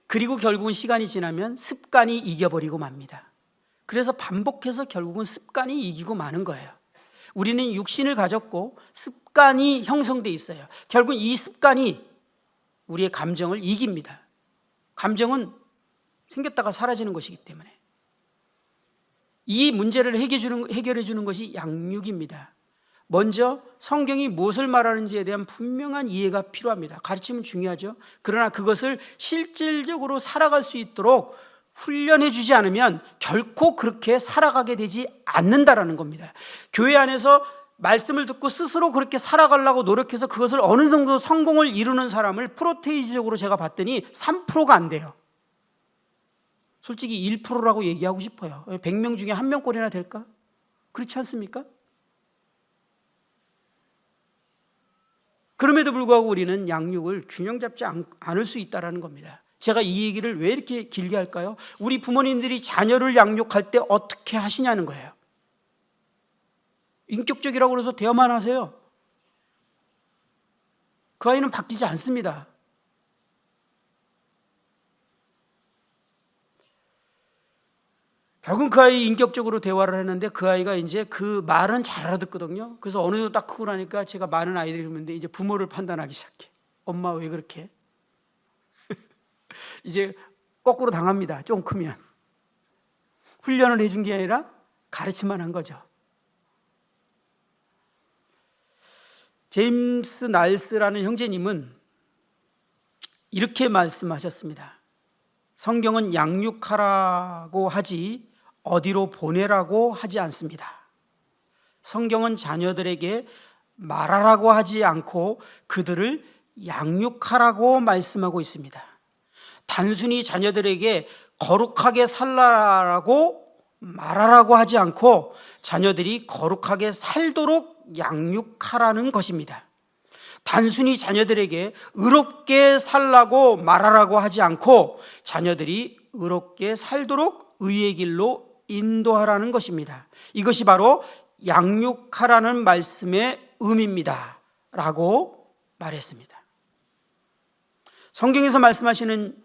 그리고 결국은 시간이 지나면 습관이 이겨버리고 맙니다. 그래서 반복해서 결국은 습관이 이기고 마는 거예요. 우리는 육신을 가졌고 습관이 형성돼 있어요. 결국 이 습관이 우리의 감정을 이깁니다. 감정은 생겼다가 사라지는 것이기 때문에 이 문제를 해결해 주는 것이 양육입니다. 먼저 성경이 무엇을 말하는지에 대한 분명한 이해가 필요합니다. 가르침은 중요하죠. 그러나 그것을 실질적으로 살아갈 수 있도록 훈련해 주지 않으면 결코 그렇게 살아가게 되지 않는다라는 겁니다. 교회 안에서 말씀을 듣고 스스로 그렇게 살아가려고 노력해서 그것을 어느 정도 성공을 이루는 사람을 프로테이지적으로 제가 봤더니 3%가 안 돼요. 솔직히 1%라고 얘기하고 싶어요. 100명 중에 1명꼴이나 될까? 그렇지 않습니까? 그럼에도 불구하고 우리는 양육을 균형 잡지 않을 수 있다는 겁니다. 제가 이 얘기를 왜 이렇게 길게 할까요? 우리 부모님들이 자녀를 양육할 때 어떻게 하시냐는 거예요. 인격적이라고 해서 대화만 하세요. 그 아이는 바뀌지 않습니다. 결국은 그 아이 인격적으로 대화를 했는데 그 아이가 이제 그 말은 잘 알아듣거든요. 그래서 어느 정도 딱 크고 나니까 제가 많은 아이들이 있는데 이제 부모를 판단하기 시작해. 엄마 왜 그렇게? 이제 거꾸로 당합니다. 좀 크면. 훈련을 해준 게 아니라 가르침만 한 거죠. 제임스 날스라는 형제님은 이렇게 말씀하셨습니다. 성경은 양육하라고 하지 어디로 보내라고 하지 않습니다. 성경은 자녀들에게 말하라고 하지 않고 그들을 양육하라고 말씀하고 있습니다. 단순히 자녀들에게 거룩하게 살라라고 말하라고 하지 않고 자녀들이 거룩하게 살도록 양육하라는 것입니다. 단순히 자녀들에게 의롭게 살라고 말하라고 하지 않고 자녀들이 의롭게 살도록 의의 길로 인도하라는 것입니다. 이것이 바로 양육하라는 말씀의 의미입니다 라고 말했습니다. 성경에서 말씀하시는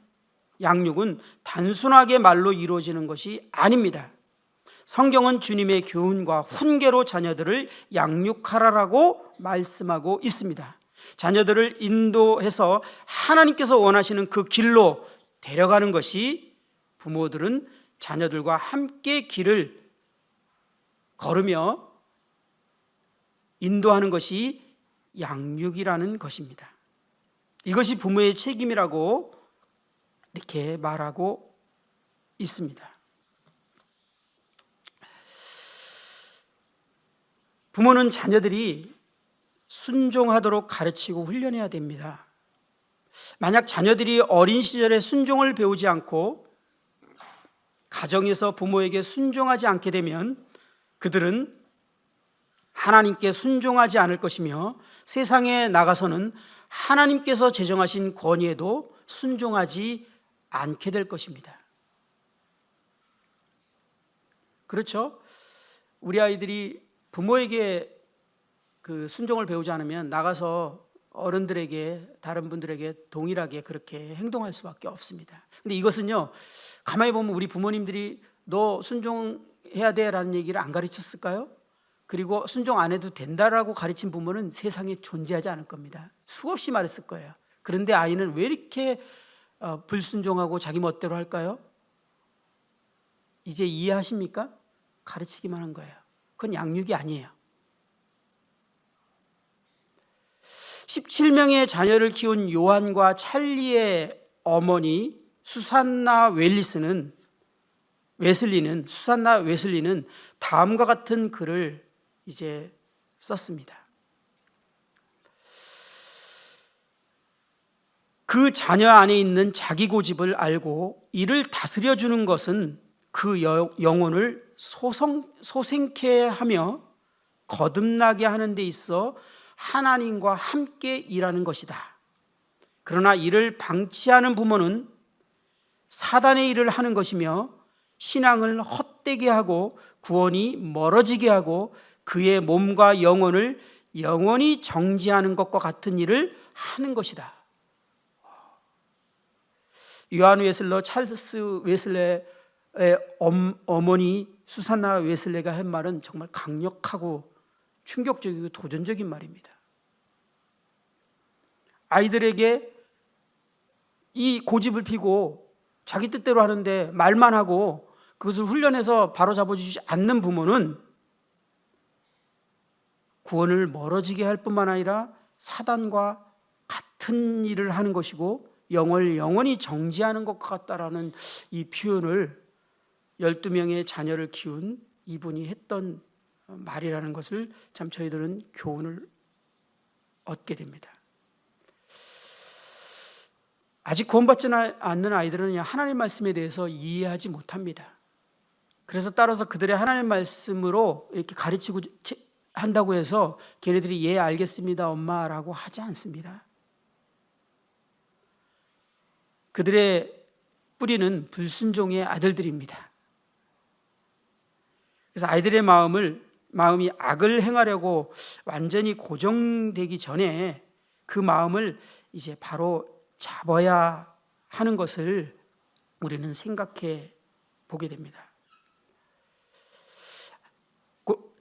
양육은 단순하게 말로 이루어지는 것이 아닙니다. 성경은 주님의 교훈과 훈계로 자녀들을 양육하라라고 말씀하고 있습니다. 자녀들을 인도해서 하나님께서 원하시는 그 길로 데려가는 것이 부모들은 자녀들과 함께 길을 걸으며 인도하는 것이 양육이라는 것입니다. 이것이 부모의 책임이라고 이렇게 말하고 있습니다. 부모는 자녀들이 순종하도록 가르치고 훈련해야 됩니다. 만약 자녀들이 어린 시절에 순종을 배우지 않고 가정에서 부모에게 순종하지 않게 되면 그들은 하나님께 순종하지 않을 것이며 세상에 나가서는 하나님께서 제정하신 권위에도 순종하지 않게 될 것입니다. 그렇죠? 우리 아이들이 부모에게 그 순종을 배우지 않으면 나가서 어른들에게 다른 분들에게 동일하게 그렇게 행동할 수밖에 없습니다. 근데 이것은요, 가만히 보면 우리 부모님들이 너 순종해야 돼라는 얘기를 안 가르쳤을까요? 그리고 순종 안 해도 된다라고 가르친 부모는 세상에 존재하지 않을 겁니다. 수없이 말했을 거예요. 그런데 아이는 왜 이렇게 불순종하고 자기 멋대로 할까요? 이제 이해하십니까? 가르치기만 한 거예요. 그건 양육이 아니에요. 17명의 자녀를 키운 요한과 찰리의 어머니 수산나 웨슬리는 다음과 같은 글을 이제 썼습니다. 그 자녀 안에 있는 자기 고집을 알고 이를 다스려주는 것은 그 영혼을 소생케 하며 거듭나게 하는 데 있어 하나님과 함께 일하는 것이다. 그러나 이를 방치하는 부모는 사단의 일을 하는 것이며 신앙을 헛되게 하고 구원이 멀어지게 하고 그의 몸과 영혼을 영원히 정지하는 것과 같은 일을 하는 것이다. 요한 웨슬러, 찰스 웨슬레의 어머니 수산나 웨슬레가 한 말은 정말 강력하고 충격적이고 도전적인 말입니다. 아이들에게 이 고집을 피고 자기 뜻대로 하는데 말만 하고 그것을 훈련해서 바로잡아주지 않는 부모는 구원을 멀어지게 할 뿐만 아니라 사단과 같은 일을 하는 것이고 영을 영원히 정지하는 것 같다라는 이 표현을 12명의 자녀를 키운 이분이 했던 말이라는 것을 참 저희들은 교훈을 얻게 됩니다. 아직 구원받지 않는 아이들은 하나님 말씀에 대해서 이해하지 못합니다. 그래서 따라서 그들의 하나님 말씀으로 이렇게 가르치고 한다고 해서 걔네들이 예 알겠습니다 엄마라고 하지 않습니다. 그들의 뿌리는 불순종의 아들들입니다. 그래서 아이들의 마음을 마음이 악을 행하려고 완전히 고정되기 전에 그 마음을 이제 바로 잡아야 하는 것을 우리는 생각해 보게 됩니다.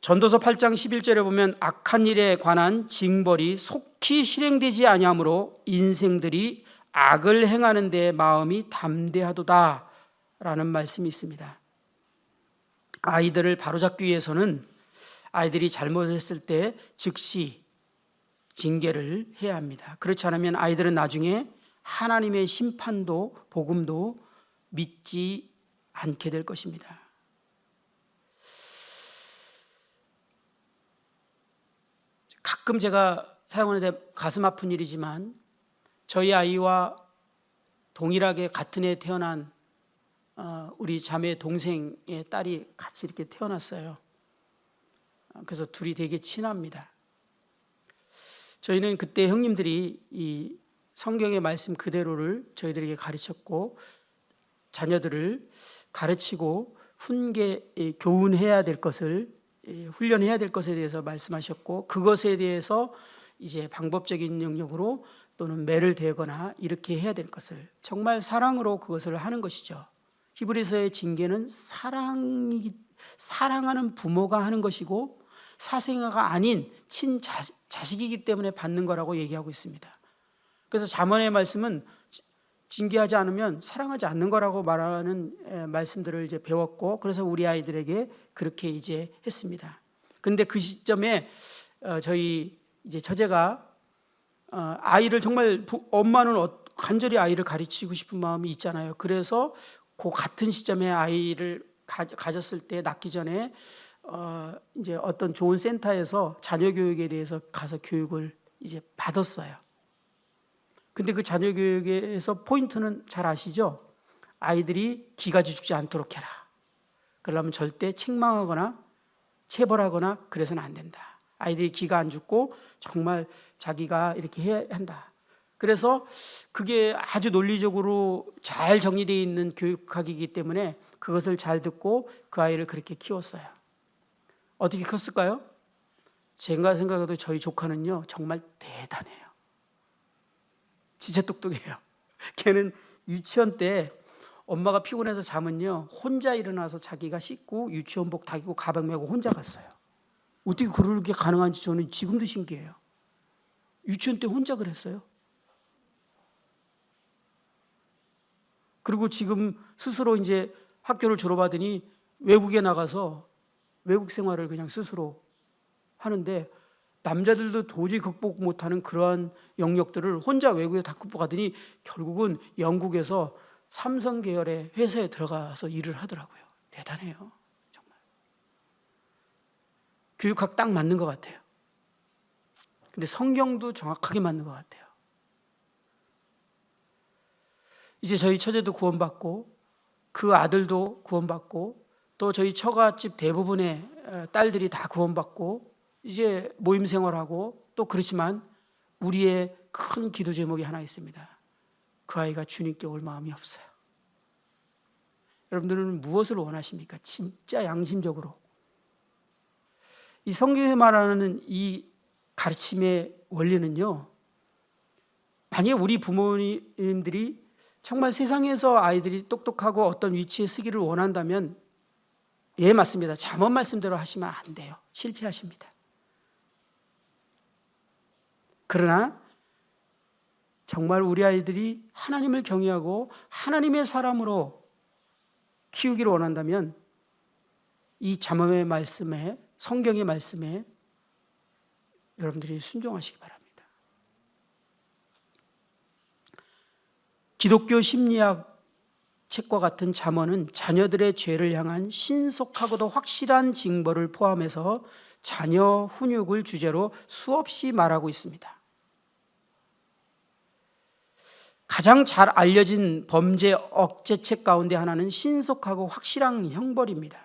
전도서 8장 11절에 보면 악한 일에 관한 징벌이 속히 실행되지 아니하므로 인생들이 악을 행하는 데 마음이 담대하도다 라는 말씀이 있습니다. 아이들을 바로잡기 위해서는 아이들이 잘못했을 때 즉시 징계를 해야 합니다. 그렇지 않으면 아이들은 나중에 하나님의 심판도 복음도 믿지 않게 될 것입니다. 가끔 제가 사용하는데 가슴 아픈 일이지만 저희 아이와 동일하게 같은 해 태어난 우리 자매 동생의 딸이 같이 이렇게 태어났어요. 그래서 둘이 되게 친합니다. 저희는 그때 형님들이 이 성경의 말씀 그대로를 저희들에게 가르쳤고 자녀들을 가르치고 교훈해야 될 것을 훈련해야 될 것에 대해서 말씀하셨고 그것에 대해서 이제 방법적인 영역으로 또는 매를 대거나 이렇게 해야 될 것을 정말 사랑으로 그것을 하는 것이죠. 히브리서의 징계는 사랑하는 부모가 하는 것이고 사생아가 아닌 친자식이기 때문에 받는 거라고 얘기하고 있습니다. 그래서 잠언의 말씀은 징계하지 않으면 사랑하지 않는 거라고 말하는 말씀들을 이제 배웠고 그래서 우리 아이들에게 그렇게 이제 했습니다. 그런데 그 시점에 저희 이제 처제가 아이를 정말 엄마는 간절히 아이를 가르치고 싶은 마음이 있잖아요. 그래서 그 같은 시점에 아이를 가졌을 때 낳기 전에 이제 어떤 좋은 센터에서 자녀 교육에 대해서 가서 교육을 이제 받았어요. 근데 그 자녀 교육에서 포인트는 잘 아시죠? 아이들이 기가 죽지 않도록 해라. 그러려면 절대 책망하거나 체벌하거나 그래서는 안 된다. 아이들이 기가 안 죽고 정말 자기가 이렇게 해야 한다. 그래서 그게 아주 논리적으로 잘 정리되어 있는 교육학이기 때문에 그것을 잘 듣고 그 아이를 그렇게 키웠어요. 어떻게 컸을까요? 제가 생각해도 저희 조카는요 정말 대단해요. 진짜 똑똑해요. 걔는 유치원 때 엄마가 피곤해서 자면요 혼자 일어나서 자기가 씻고 유치원복 다 입고 가방 메고 혼자 갔어요. 어떻게 그렇게 가능한지 저는 지금도 신기해요. 유치원 때 혼자 그랬어요. 그리고 지금 스스로 이제 학교를 졸업하더니 외국에 나가서 외국 생활을 그냥 스스로 하는데 남자들도 도저히 극복 못하는 그러한 영역들을 혼자 외국에 다 극복하더니 결국은 영국에서 삼성 계열의 회사에 들어가서 일을 하더라고요. 대단해요. 정말. 교육학 딱 맞는 것 같아요. 근데 성경도 정확하게 맞는 것 같아요. 이제 저희 처제도 구원받고 그 아들도 구원받고 또 저희 처가집 대부분의 딸들이 다 구원받고 이제 모임 생활하고 또 그렇지만 우리의 큰 기도 제목이 하나 있습니다. 그 아이가 주님께 올 마음이 없어요. 여러분들은 무엇을 원하십니까? 진짜 양심적으로. 이 성경에 말하는 이 가르침의 원리는요, 만약에 우리 부모님들이 정말 세상에서 아이들이 똑똑하고 어떤 위치에 서기를 원한다면 예, 맞습니다. 잠언 말씀대로 하시면 안 돼요. 실패하십니다. 그러나 정말 우리 아이들이 하나님을 경외하고 하나님의 사람으로 키우기를 원한다면 이 잠언의 말씀에, 성경의 말씀에 여러분들이 순종하시기 바랍니다. 기독교 심리학 책과 같은 잠언은 자녀들의 죄를 향한 신속하고도 확실한 징벌을 포함해서 자녀 훈육을 주제로 수없이 말하고 있습니다. 가장 잘 알려진 범죄 억제책 가운데 하나는 신속하고 확실한 형벌입니다.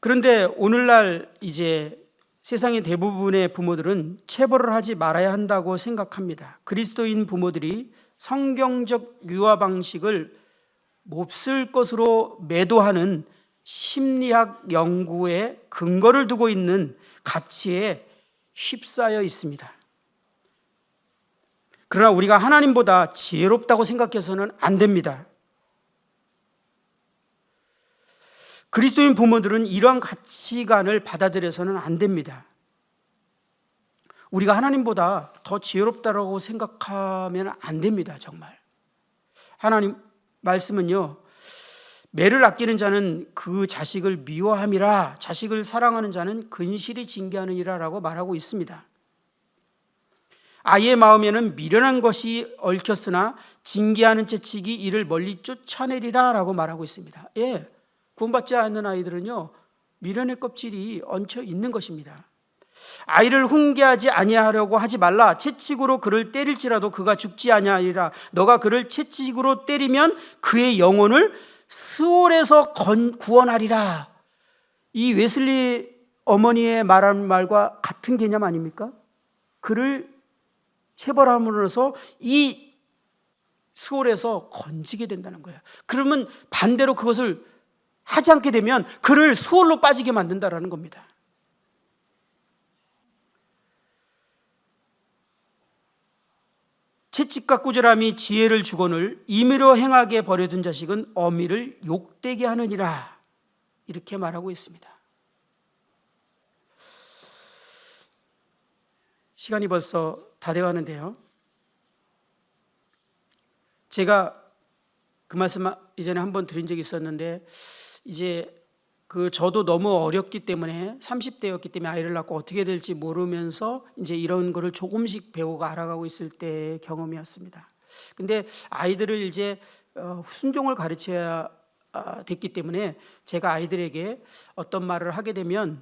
그런데 오늘날 이제 세상의 대부분의 부모들은 체벌을 하지 말아야 한다고 생각합니다. 그리스도인 부모들이 성경적 유아 방식을 몹쓸 것으로 매도하는 심리학 연구에 근거를 두고 있는 가치에 휩싸여 있습니다. 그러나 우리가 하나님보다 지혜롭다고 생각해서는 안 됩니다. 그리스도인 부모들은 이러한 가치관을 받아들여서는 안 됩니다. 우리가 하나님보다 더 지혜롭다고 생각하면 안 됩니다. 정말. 하나님 말씀은요, 매를 아끼는 자는 그 자식을 미워함이라, 자식을 사랑하는 자는 근실히 징계하느니라 라고 말하고 있습니다. 아이의 마음에는 미련한 것이 얽혔으나 징계하는 채찍이 이를 멀리 쫓아내리라 라고 말하고 있습니다. 구원받지 않는 아이들은요, 미련의 껍질이 얹혀 있는 것입니다. 아이를 훈계하지 아니하려고 하지 말라. 채찍으로 그를 때릴지라도 그가 죽지 아니하리라. 너가 그를 채찍으로 때리면 그의 영혼을 스올에서 구원하리라. 이 웨슬리 어머니의 말한 말과 같은 개념 아닙니까? 그를 체벌함으로써 이 스올에서 건지게 된다는 거예요. 그러면 반대로 그것을 하지 않게 되면 그를 스올로 빠지게 만든다라는 겁니다. 채찍과 꾸지람이 지혜를 주거늘 임의로 행하게 버려둔 자식은 어미를 욕되게 하느니라, 이렇게 말하고 있습니다. 시간이 벌써 다 돼가는데요, 제가 그 말씀 이전에 한번 드린 적이 있었는데, 이제 저도 너무 어렸기 때문에 30대였기 때문에 아이를 낳고 어떻게 될지 모르면서 이제 이런 거를 조금씩 배우고 알아가고 있을 때의 경험이었습니다. 근데 아이들을 이제 순종을 가르쳐야 됐기 때문에 제가 아이들에게 어떤 말을 하게 되면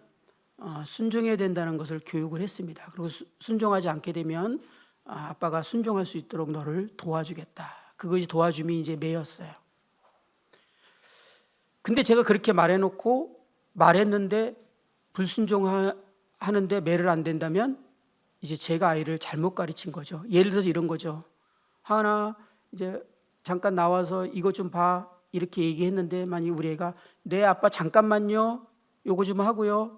순종해야 된다는 것을 교육을 했습니다. 그리고 순종하지 않게 되면 아빠가 순종할 수 있도록 너를 도와주겠다. 그것이 도와줌이 이제 매였어요. 근데 제가 그렇게 말했는데 불순종하는데 매를 안 된다면 이제 제가 아이를 잘못 가르친 거죠. 예를 들어서 이런 거죠. 하은아, 이제 잠깐 나와서 이거 좀 봐, 이렇게 얘기했는데 만약 우리 애가 네 아빠 잠깐만요, 요거 좀 하고요.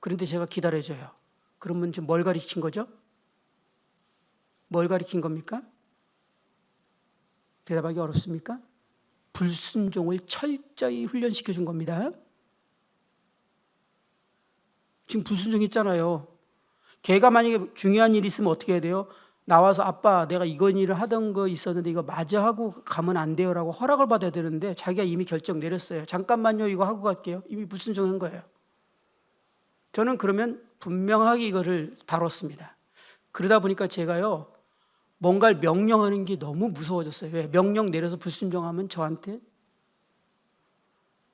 그런데 제가 기다려줘요. 그러면 지금 뭘 가르친 거죠? 뭘 가르친 겁니까? 대답하기 어렵습니까? 불순종을 철저히 훈련시켜 준 겁니다. 지금 불순종했잖아요. 걔가 만약에 중요한 일이 있으면 어떻게 해야 돼요? 나와서 아빠, 내가 이건 일을 하던 거 있었는데 이거 마저 하고 가면 안 돼요 라고 허락을 받아야 되는데 자기가 이미 결정 내렸어요. 잠깐만요, 이거 하고 갈게요. 이미 불순종한 거예요. 저는 그러면 분명하게 이거를 다뤘습니다. 그러다 보니까 제가요, 뭔가를 명령하는 게 너무 무서워졌어요. 왜? 명령 내려서 불순종하면 저한테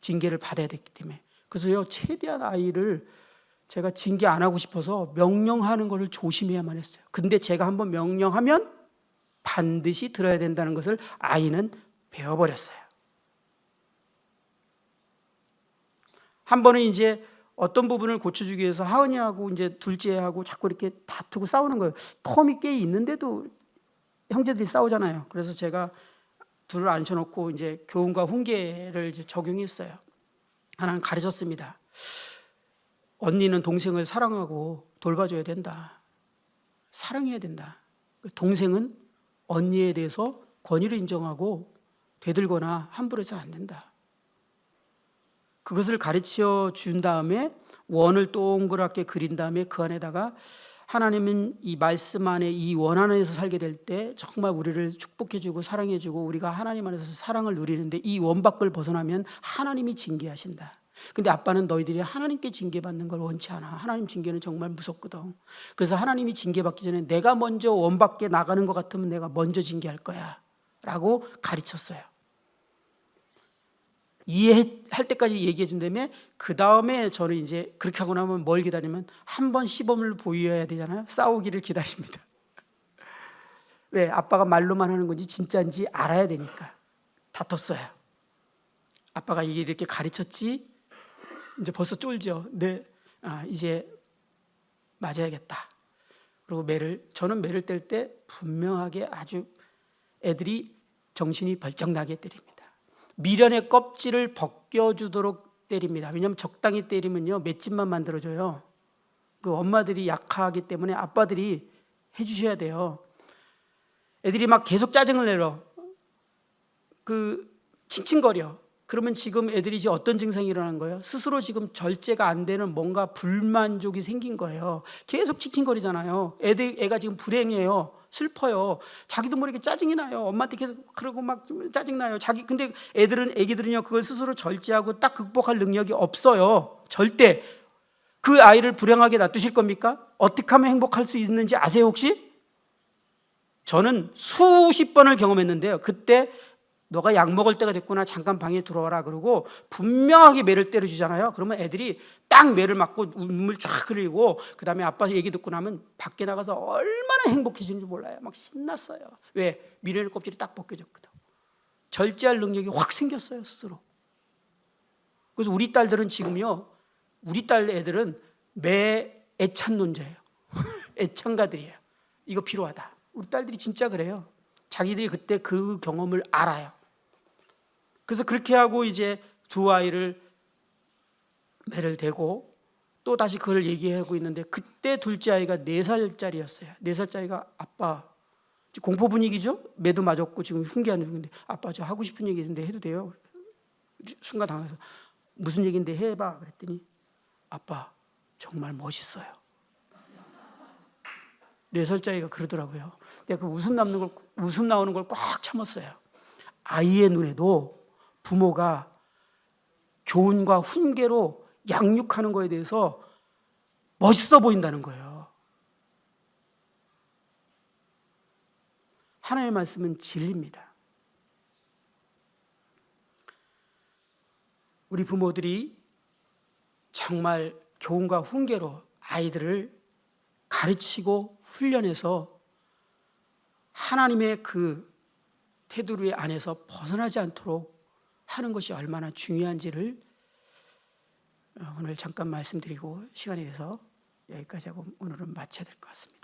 징계를 받아야 됐기 때문에. 그래서요, 최대한 아이를 제가 징계 안 하고 싶어서 명령하는 것을 조심해야만 했어요. 근데 제가 한번 명령하면 반드시 들어야 된다는 것을 아이는 배워버렸어요. 한 번은 이제 어떤 부분을 고쳐주기 위해서 하은이하고 이제 둘째하고 자꾸 이렇게 다투고 싸우는 거예요. 텀이 꽤 있는데도 형제들이 싸우잖아요. 그래서 제가 둘을 앉혀놓고 이제 교훈과 훈계를 이제 적용했어요. 하나는 가르쳤습니다. 언니는 동생을 사랑하고 돌봐줘야 된다. 사랑해야 된다. 동생은 언니에 대해서 권위를 인정하고 대들거나 함부로 해서는 안 된다. 그것을 가르쳐 준 다음에 원을 동그랗게 그린 다음에 그 안에다가 하나님은 이 말씀 안에 이 원 안에서 살게 될 때 정말 우리를 축복해주고 사랑해주고 우리가 하나님 안에서 사랑을 누리는데 이 원 밖을 벗어나면 하나님이 징계하신다. 근데 아빠는 너희들이 하나님께 징계받는 걸 원치 않아. 하나님 징계는 정말 무섭거든. 그래서 하나님이 징계받기 전에 내가 먼저 원 밖에 나가는 것 같으면 내가 먼저 징계할 거야 라고 가르쳤어요. 이해할 때까지 얘기해 준 다음에 그 다음에 저는 이제 그렇게 하고 나면 뭘 기다리면 한 번 시범을 보여야 되잖아요. 싸우기를 기다립니다. 왜? 아빠가 말로만 하는 건지 진짜인지 알아야 되니까. 다퉜어요. 아빠가 이렇게 가르쳤지? 이제 벌써 쫄죠. 네, 이제 맞아야겠다. 그리고 저는 매를 뗄 때 분명하게 아주 애들이 정신이 벌쩍 나게 때립니다. 미련의 껍질을 벗겨주도록 때립니다. 왜냐하면 적당히 때리면요 맷집만 만들어줘요. 그 엄마들이 약하기 때문에 아빠들이 해주셔야 돼요. 애들이 막 계속 짜증을 내려 칭칭거려. 그러면 지금 애들이 이제 어떤 증상이 일어나는 거예요? 스스로 지금 절제가 안 되는 뭔가 불만족이 생긴 거예요. 계속 칭칭거리잖아요. 애가 지금 불행해요. 슬퍼요. 자기도 모르게 짜증이 나요. 엄마한테 계속 그러고 막 짜증 나요. 근데 애기들은요 그걸 스스로 절제하고 딱 극복할 능력이 없어요. 절대. 그 아이를 불행하게 놔두실 겁니까? 어떻게 하면 행복할 수 있는지 아세요 혹시? 저는 수십 번을 경험했는데요. 그때 너가 약 먹을 때가 됐구나. 잠깐 방에 들어와라. 그러고 분명하게 매를 때려주잖아요. 그러면 애들이 딱 매를 맞고 눈물 쫙 흘리고 그 다음에 아빠 얘기 듣고 나면 밖에 나가서 얼마나 행복해지는지 몰라요. 막 신났어요. 왜? 미련의 껍질이 딱 벗겨졌거든. 절제할 능력이 확 생겼어요 스스로. 그래서 우리 딸들은 지금요 우리 딸 애들은 매 애찬론자예요. 애창가들이에요. 이거 필요하다. 우리 딸들이 진짜 그래요. 자기들이 그때 그 경험을 알아요. 그래서 그렇게 하고 이제 두 아이를 매를 대고 또 다시 그걸 얘기하고 있는데 그때 둘째 아이가 4살짜리였어요. 4살짜리가 아빠, 공포 분위기죠? 매도 맞았고 지금 흉기하는 중인데 아빠 저 하고 싶은 얘기 있는데 해도 돼요? 순간 당해서 무슨 얘기인데 해봐 그랬더니 아빠 정말 멋있어요. 4살짜리가 그러더라고요. 내가 그 웃음 나오는 걸 꽉 참았어요. 아이의 눈에도 부모가 교훈과 훈계로 양육하는 거에 대해서 멋있어 보인다는 거예요. 하나님의 말씀은 진리입니다. 우리 부모들이 정말 교훈과 훈계로 아이들을 가르치고 훈련해서 하나님의 그 테두리 안에서 벗어나지 않도록 하는 것이 얼마나 중요한지를 오늘 잠깐 말씀드리고 시간이 돼서 여기까지 하고 오늘은 마쳐야 될 것 같습니다.